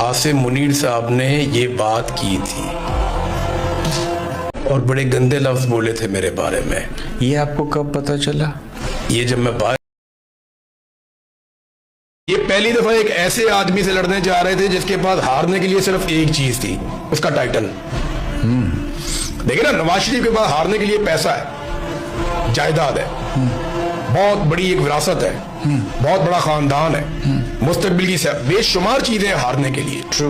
आसिम मुनीर साहब ने ये बात की थी और बड़े गंदे लफ्ज बोले थे मेरे बारे में। ये आपको कब पता चला? ये जब मैं बाहर, ये पहली दफा एक ऐसे आदमी से लड़ने जा रहे थे जिसके पास हारने के लिए सिर्फ एक चीज थी, उसका टाइटल। देखिए ना, नवाज शरीफ के पास हारने के लिए पैसा है, जायदाद है, बहुत बड़ी एक विरासत है, बहुत बड़ा खानदान है, मुस्तकबिल की बेशुमार चीजें हैं हारने के लिए। ट्रू,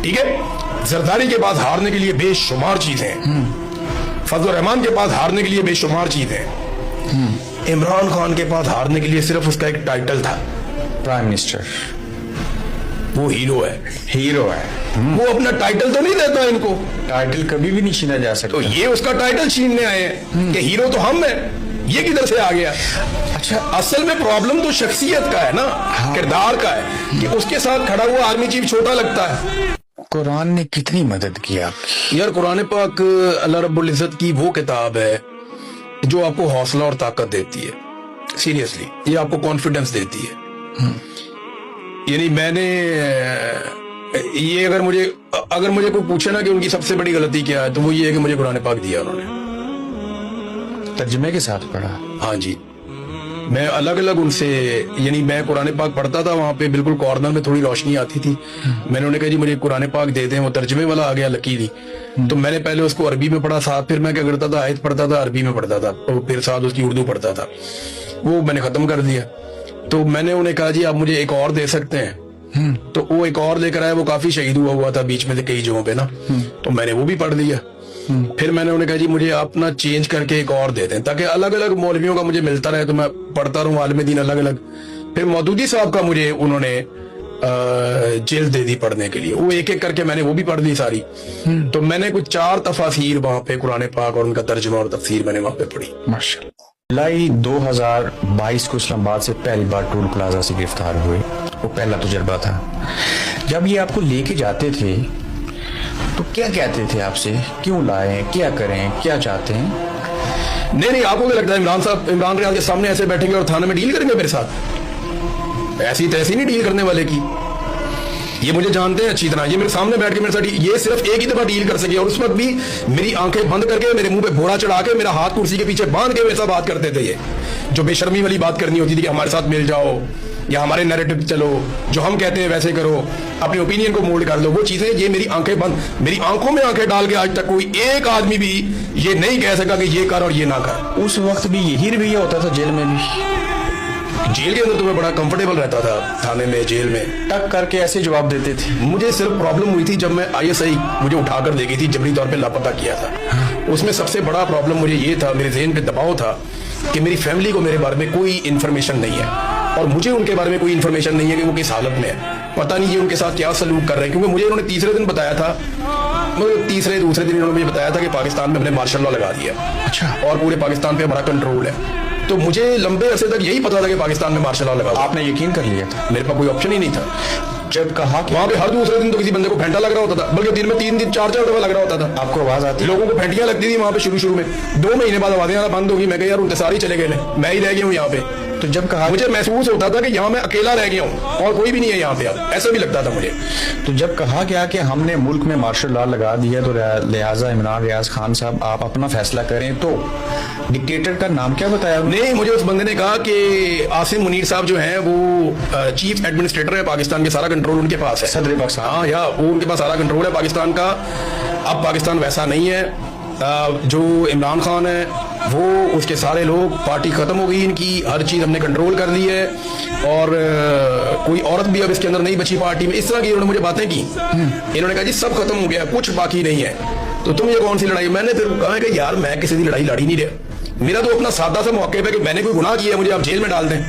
ठीक है। जरदारी के पास हारने के लिए बेशुमार चीजें हैं, फजल रहमान के पास हारने के लिए बेशुमार चीजें हैं, इमरान खान के पास हारने के लिए सिर्फ उसका एक टाइटल था, प्राइम मिनिस्टर। वो हीरो है। हीरो है। वो अपना टाइटल तो नहीं देता इनको, टाइटल कभी भी नहीं छीना जा तो सकता। ये उसका टाइटल छीनने आए हैं कि हीरो तो हम हैं। ये किधर से आ गया? अच्छा, असल में प्रॉब्लम तो शख्सियत का है ना, किरदार का है कि उसके साथ खड़ा हुआ आर्मी चीफ छोटा लगता है। कुरान ने कितनी मदद की आपकी? यार, कुरान पाक अल्लाह रब्बुल इज्जत की वो किताब है जो आपको हौसला और ताकत देती है। सीरियसली, ये आपको कॉन्फिडेंस देती है। यानी मैंने ये, अगर मुझे कोई पूछे ना कि उनकी सबसे बड़ी गलती क्या है, तो वो ये है कि मुझे कुरान पाक दिया उन्होंने, तर्जुमे के साथ पढ़ा। हाँ जी, मैं अलग अलग उनसे, यानी मैं कुरान पाक पढ़ता था, वहां पे बिल्कुल कॉर्नर में थोड़ी रोशनी आती थी, मैंने उन्हें कहा जी मुझे कुरान पाक दे दें। वो तर्जुमे वाला आ गया लकीली, तो मैंने पहले उसको अरबी में पढ़ा, साथ फिर मैं क्या करता था, आयत पढ़ता था, अरबी में पढ़ता था, तो फिर साथ उसकी उर्दू पढ़ता था। वो मैंने खत्म कर दिया। तो मैंने उन्हें कहा जी आप मुझे एक और दे सकते हैं, तो वो एक और लेकर आए। वो काफी शहीद हुआ था बीच में से कई जगहों पे ना, तो मैंने वो भी पढ़ लिया। फिर मैंने उन्हें कहा जी मुझे आप ना चेंज करके एक और दे दें, ताकि अलग अलग मौलवियों का मुझे मिलता रहे, तो मैं पढ़ता रहूं आलिम दीन अलग अलग। फिर मौदूदी साहब का मुझे उन्होंने जेल दे दी पढ़ने के लिए, वो एक एक करके मैंने वो भी पढ़ ली सारी। तो मैंने कुछ 4 तफासीर वहां पे कुरान पाक और उनका तर्जुमा और तफसीर मैंने वहां पे पढ़ी। माशाल्लाह। जुलाई 2022 को इस्लामाबाद से पहली बार टोल प्लाजा से गिरफ्तार हुए, वो पहला तजुर्बा था। जब ये आपको लेके जाते थे तो क्या कहते थे आपसे? क्यों लाए, क्या करें, क्या चाहते हैं? नहीं, आपको क्या लगता है इमरान रियाज के सामने ऐसे बैठेंगे और थाने में डील करेंगे मेरे साथ? ऐसी तैसी नहीं डील करने वाले की, ये मुझे जानते हैं अच्छी तरह। ये मेरे सामने बैठ के मेरे साथ ये सिर्फ एक ही दफा डील कर सके, और उस वक्त भी मेरी आंखें बंद करके मेरे मुंह पे घोड़ा चढ़ा के मेरा हाथ कुर्सी के पीछे बांध के मेरे साथ बात करते थे। ये जो बेशर्मी वाली बात करनी होती थी कि हमारे साथ मिल जाओ या हमारे नैरेटिव चलो, जो हम कहते हैं वैसे करो, अपने ओपिनियन को मोल्ड कर लो, वो चीजें, ये मेरी आंखें बंद, मेरी आंखों में आंखें डाल के आज तक कोई एक आदमी भी ये नहीं कह सका कि ये कर और ये ना कर। उस वक्त भी यही रवैया होता था जेल में भी? जेल के अंदर तो मैं बड़ा कंफर्टेबल रहता था, थाने में, जेल में टक करके ऐसे जवाब देते थे। मुझे सिर्फ प्रॉब्लम हुई थी जब मैं ISI मुझे उठाकर ले गई थी, जबरी तौर पे लापता किया था। उसमें सबसे बड़ा प्रॉब्लम मुझे ये था, मेरे ज़हन पे दबाव था कि मेरी फैमिली को मेरे बारे में कोई इन्फॉर्मेशन नहीं है और मुझे उनके बारे में कोई इन्फॉर्मेशन नहीं है कि वो किस हालत में है। पता नहीं ये उनके साथ क्या सलूक कर रहे हैं, क्योंकि मुझे उन्होंने तीसरे दिन बताया था, दूसरे दिन इन्होंने मुझे बताया था कि पाकिस्तान में हमने मार्शल लॉ लगा दिया। अच्छा। और पूरे पाकिस्तान पे हमारा कंट्रोल है। तो मुझे लंबे अरसे तक यही पता था कि पाकिस्तान में मार्शल लॉ लगा। आपने यकीन कर लिया था? मेरे पास कोई ऑप्शन ही नहीं था। जब कहा कि वहां पे हर दूसरे दिन तो किसी बंदे को फेंटा लग रहा होता था, बल्कि दिन में 3 दिन 4 दफा लग रहा होता था। आपको आवाज आती? लोगों को फेंटियां लगती थी वहां पे शुरू में। 2 महीने बाद आवाजें आना बंद होगी। मैं कहा यार उनके सारे चले गए, मैं ही रह गया हूँ यहाँ पे। तो जब कहा, मुझे महसूस होता था कि यहाँ मैं अकेला रह गया हूँ और कोई भी नहीं है यहाँ पे, अब ऐसा भी लगता था मुझे। तो जब कहा गया कि हमने मुल्क में मार्शल लॉ लगा दिया, तो लिहाजा इमरान रियाज खान साहब आप अपना फैसला करें, तो डिक्टेटर का नाम क्या बताया? नहीं, मुझे उस बंदे ने कहा कि आसिम मुनीर साहब जो हैं वो चीफ एडमिनिस्ट्रेटर है पाकिस्तान के, सारा कंट्रोल उनके पास है। सदर पाकिस्तान? हाँ, या वो उनके पास सारा कंट्रोल है पाकिस्तान का। अब पाकिस्तान वैसा नहीं है। जो इमरान खान है वो, उसके सारे लोग, पार्टी खत्म हो गई इनकी, हर चीज हमने कंट्रोल कर ली है, और कोई औरत भी अब इसके अंदर नहीं बची पार्टी में। इस तरह की इन्होंने मुझे बातें की। इन्होंने कहा जी सब खत्म हो गया, कुछ बाकी नहीं है, तो तुम ये कौन सी लड़ाई? मैंने फिर कहा कि यार मैं किसी की लड़ाई लड़ी नहीं रहा, मेरा तो अपना सादा सा मौके पे कि मैंने कोई गुनाह किया, मुझे आप जेल में डाल दें,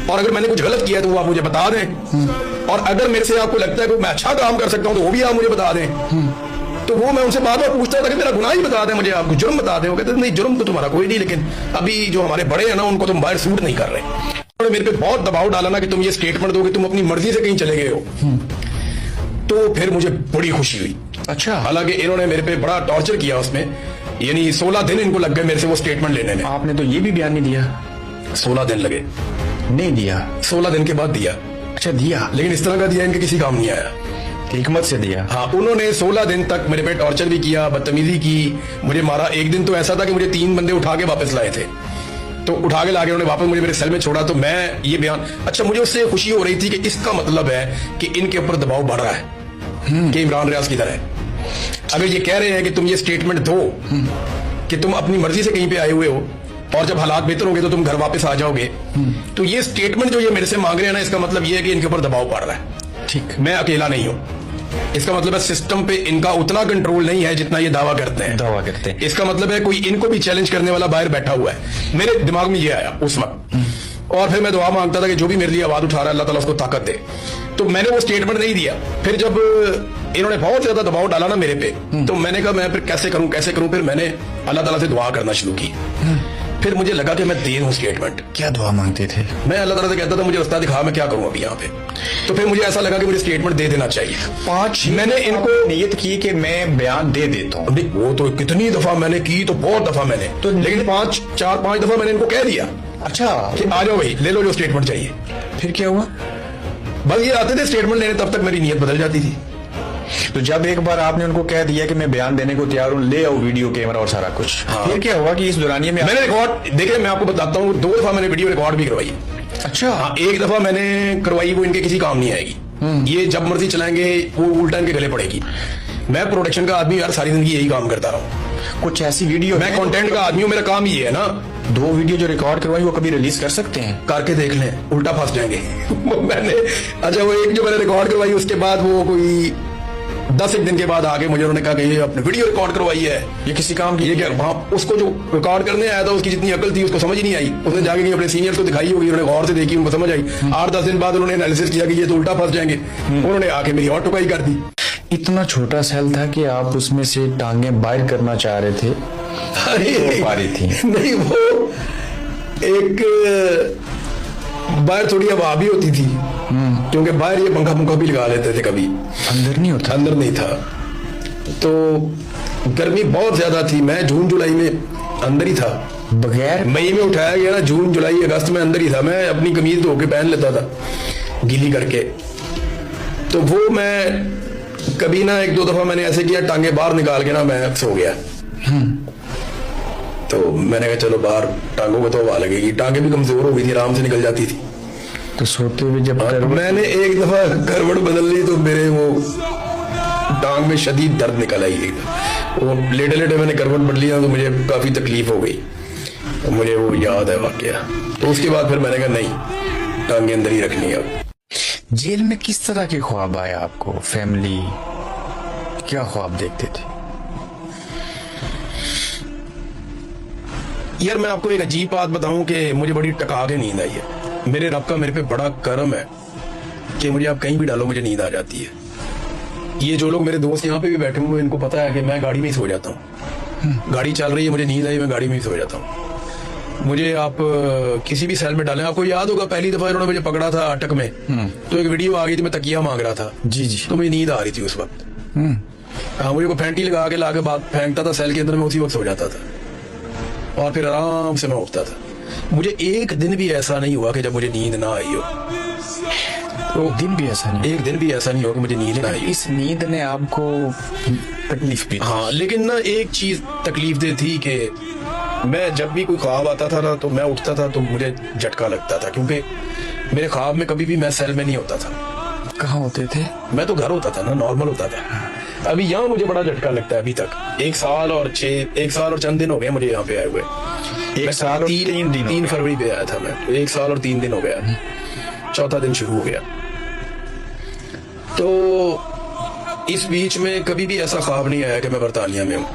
और अगर मैंने कुछ गलत किया तो वो आप मुझे बता दें, और अगर मेरे से आपको लगता है कि मैं अच्छा काम कर सकता हूं तो वो भी आप मुझे बता दें। तो वो मैं उनसे बार बार पूछता था कि मेरा गुनाह ही बता दें, मुझे आपको जुर्म बता दें। वो कहते नहीं, जुर्म तो तुम्हारा कोई नहीं, लेकिन अभी जो हमारे बड़े हैं ना उनको तुम बाहर सूट नहीं कर रहे। उन्होंने मेरे पे बहुत दबाव डाला ना कि तुम ये स्टेटमेंट दो कि तुम अपनी मर्जी से कहीं चले गए हो। तो फिर मुझे बड़ी खुशी हुई। अच्छा। हालांकि इन्होंने मेरे पे बड़ा टॉर्चर किया उसमें, यानी 16 दिन इनको लग गए मेरे से वो स्टेटमेंट लेने में। आपने तो ये भी बयान नहीं दिया? 16 दिन लगे। नहीं दिया? 16 दिन के बाद दिया। अच्छा, दिया, लेकिन इस तरह का दिया इनके किसी काम नहीं आया। हिकमत से दिया। हाँ, उन्होंने 16 दिन तक मेरे पे टॉर्चर भी किया, बदतमीजी की, मुझे मारा। एक दिन तो ऐसा था कि मुझे 3 बंदे उठा के वापस लाए थे, तो उठा के लाके उन्होंने वापस मुझे मेरे सेल में छोड़ा। तो मैं ये बयान, अच्छा मुझे उससे खुशी हो रही थी कि इसका मतलब है कि इनके ऊपर दबाव बढ़ रहा है कि इमरान रियाज की तरह है। अगर ये कह रहे हैं कि तुम ये स्टेटमेंट दो कि तुम अपनी मर्जी से कहीं पे आए हुए हो और जब हालात बेहतर होंगे तो तुम घर वापस आ जाओगे, तो ये स्टेटमेंट जो ये मेरे से मांग रहे हैं ना, इसका मतलब ये है कि इनके ऊपर दबाव पड़ रहा है। ठीक, मैं अकेला नहीं हूं। इसका मतलब है सिस्टम पे इनका उतना कंट्रोल नहीं है जितना ये दावा करते हैं। इसका मतलब है कोई इनको भी चैलेंज करने वाला बाहर बैठा हुआ है। मेरे दिमाग में ये आया उस वक्त, और फिर मैं दुआ मांगता था कि जो भी मेरे लिए आवाज उठा रहा है अल्लाह ताला उसको ताकत दे। तो मैंने वो स्टेटमेंट नहीं दिया। फिर जब इन्होंने बहुत ज्यादा दबाव डाला ना मेरे पे, तो मैंने कहा मैं फिर कैसे करूं। फिर मैंने अल्लाह ताला से दुआ करना शुरू की। फिर मुझे लगा कि मैं दे दूं स्टेटमेंट। क्या दुआ मांगते थे? मैं अल्लाह ताला से कहता था मुझे रास्ता दिखा, मैं क्या करूं अभी यहाँ पे। तो फिर मुझे ऐसा लगा कि मुझे स्टेटमेंट दे देना चाहिए। 5 मैंने इनको नियत की कि मैं बयान दे देता हूँ। वो तो कितनी दफा मैंने की, तो बहुत दफा मैंने, तो लेकिन 4-5 दफा मैंने इनको कह दिया अच्छा कि आ जाओ भाई, ले लो जो स्टेटमेंट चाहिए। फिर क्या हुआ? बस ये आते थे स्टेटमेंट लेने, तब तक मेरी नीयत बदल जाती थी। तो जब एक बार आपने उनको कह दिया कि मैं बयान देने को तैयार हूँ, ले आओ वीडियो कैमरा और सारा कुछ, हाँ। फिर क्या हुआ कि इस दौरानिए में मैंने रिकॉर्ड देखे, मैं आपको बताता हूँ, 2 दफा मैंने वीडियो रिकॉर्ड भी करवाई। अच्छा हाँ, एक दफा मैंने करवाई, वो इनके किसी काम नहीं आएगी, ये जब मर्जी चलाएंगे, वो उल्टा इनके गले पड़ेगी। मैं प्रोडक्शन का आदमी यार, सारी जिंदगी यही काम करता रहा हूँ। कुछ ऐसी वीडियो, मैं कंटेंट का आदमी हूँ, मेरा काम ये है ना। 2 वीडियो जो रिकॉर्ड करवाई वो कभी रिलीज कर सकते हैं? करके देख लें, उल्टा फंस जाएंगे। मैंने, अच्छा वो एक जो मैंने रिकॉर्ड करवाई, उसके बाद वो कोई 10 दिन के बाद आगे मुझे उन्होंने कहा कि ये अपने वीडियो रिकॉर्ड करवाई है, ये किसी काम की? ये क्या, वहां उसको जो रिकॉर्ड करने आया था उसकी जितनी अकल थी उसको समझ ही नहीं आई। उसने जाके कहीं अपने सीनियर्स को दिखाई होगी, उन्होंने गौर से देखी, उनको समझ आई। 8-10 दिन बाद उन्होंने एनालिसिस किया कि ये तो उल्टा फंस जाएंगे, उन्होंने आके मेरी और टुकाई कर दी। इतना छोटा सेल था कि आप उसमें से टांगे बाहर करना चाह रहे थे, पा रही थी नहीं, वो एक बाहर थोड़ी हवा भी होती थी, क्योंकि बाहर ये पंखा भी लगा लेते थे, कभी अंदर नहीं होता, अंदर नहीं था। तो गर्मी बहुत ज्यादा थी, मैं जून जुलाई में अंदर ही था। बगैर मई में उठाया गया ना, जून जुलाई अगस्त में अंदर ही था। मैं अपनी कमीज धो के पहन लेता था गीली करके। तो वो मैं कभी ना 1-2 दफा मैंने ऐसे किया, टांगे बाहर निकाल के ना मैं सो गया। तो मैंने कहा चलो बाहर टांगों को तो हवा लगेगी, टांगे भी कमजोर हो गई थी, आराम से निकल जाती थी। तो सोते हुए जब मैंने एक दफा करवट बदल ली तो मेरे वो टांग में शदीद दर्द निकल आई। वो लेटे लेटे मैंने करवट बदल लिया तो मुझे काफी तकलीफ हो गई, तो मुझे वो याद है वाकया। तो उसके बाद फिर मैंने कहा नहीं, टांगे अंदर ही रखनी है अब। जेल में किस तरह के ख्वाब आए आपको? फैमिली, क्या ख्वाब देखते थे? यार मैं आपको एक अजीब बात बताऊं कि मुझे बड़ी टका के नींद आई है। मेरे रब का मेरे पे बड़ा करम है कि मुझे आप कहीं भी डालो मुझे नींद आ जाती है। ये जो लोग मेरे दोस्त यहाँ पे भी बैठे हुए, इनको पता है कि मैं गाड़ी में ही सो जाता हूँ। गाड़ी चल रही है, मुझे नींद आई, मैं गाड़ी में ही सो जाता हूँ। मुझे आप किसी भी सेल में डालें, आपको याद होगा पहली दफा इन्होंने मुझे पकड़ा था अटक में, तो एक वीडियो आ गई थी, मैं तकिया मांग रहा था। जी जी। तो मुझे नींद आ रही थी उस वक्त। हाँ, मुझे को फैंटी लगा के लाके बात फेंकता था सेल के अंदर, मैं उसी वक्त सो जाता था और फिर आराम से मैं उठता था। मुझे एक दिन भी ऐसा नहीं हुआ कि जब मुझे नींद ना आई हो। तो दिन भी ऐसा नहीं, एक दिन भी ऐसा नहीं हुआ कि मुझे नींद ना आई। इस नींद ने आपको तकलीफ भी? हाँ, लेकिन ना एक चीज तकलीफ दे थी कि मैं जब भी कोई ख्वाब आता था ना, तो मैं उठता था तो मुझे झटका लगता था, क्योंकि मेरे ख्वाब में कभी भी मैं सेल में नहीं होता था। कहाँ होते थे? मैं तो घर होता था ना, नॉर्मल होता था। अभी यहाँ मुझे बड़ा झटका लगता है अभी तक। 1 साल और चंद दिन हो गए मुझे यहाँ पे आए हुए। 1 साल और 3 दिन? 3 फरवरी पे आया था मैं, तो 1 साल और 3 दिन हो गया, 4था दिन शुरू हो गया। तो इस बीच में कभी भी ऐसा ख्वाब नहीं आया कि मैं बरतानिया में हूँ।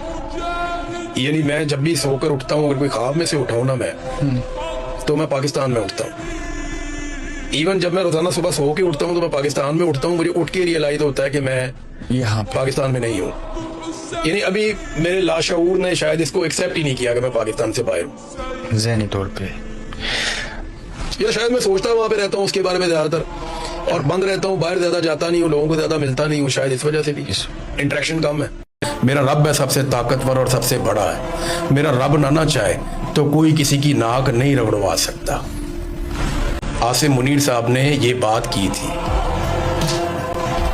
यानी मैं जब भी सोकर उठता हूँ, अगर कोई ख्वाब में से उठा हूँ ना मैं, तो मैं पाकिस्तान में उठता हूँ। इवन जब मैं रोजाना सुबह सो के उठता हूँ तो मैं पाकिस्तान में उठता हूँ। मुझे उठ के रियलाइज होता है कि मैं यहाँ पाकिस्तान में नहीं हूँ। यानी अभी मेरे लाशऊर ने शायद इसको एक्सेप्ट ही नहीं किया कि मैं पाकिस्तान से बाहर हूँ ज़हनी तौर पे। या शायद मैं सोचता हूँ वहाँ पे रहता हूँ उसके बारे में ज्यादातर, और बंद रहता हूँ, बाहर ज्यादा जाता नहीं हूँ, लोगों को ज्यादा मिलता नहीं हूँ, शायद इस वजह से भी इंटरेक्शन कम है। मेरा रब है सबसे ताकतवर और सबसे बड़ा है। मेरा रब ना चाहे तो कोई किसी की नाक नहीं रगड़वा सकता। आसिम मुनीर साहब ने ये बात की थी।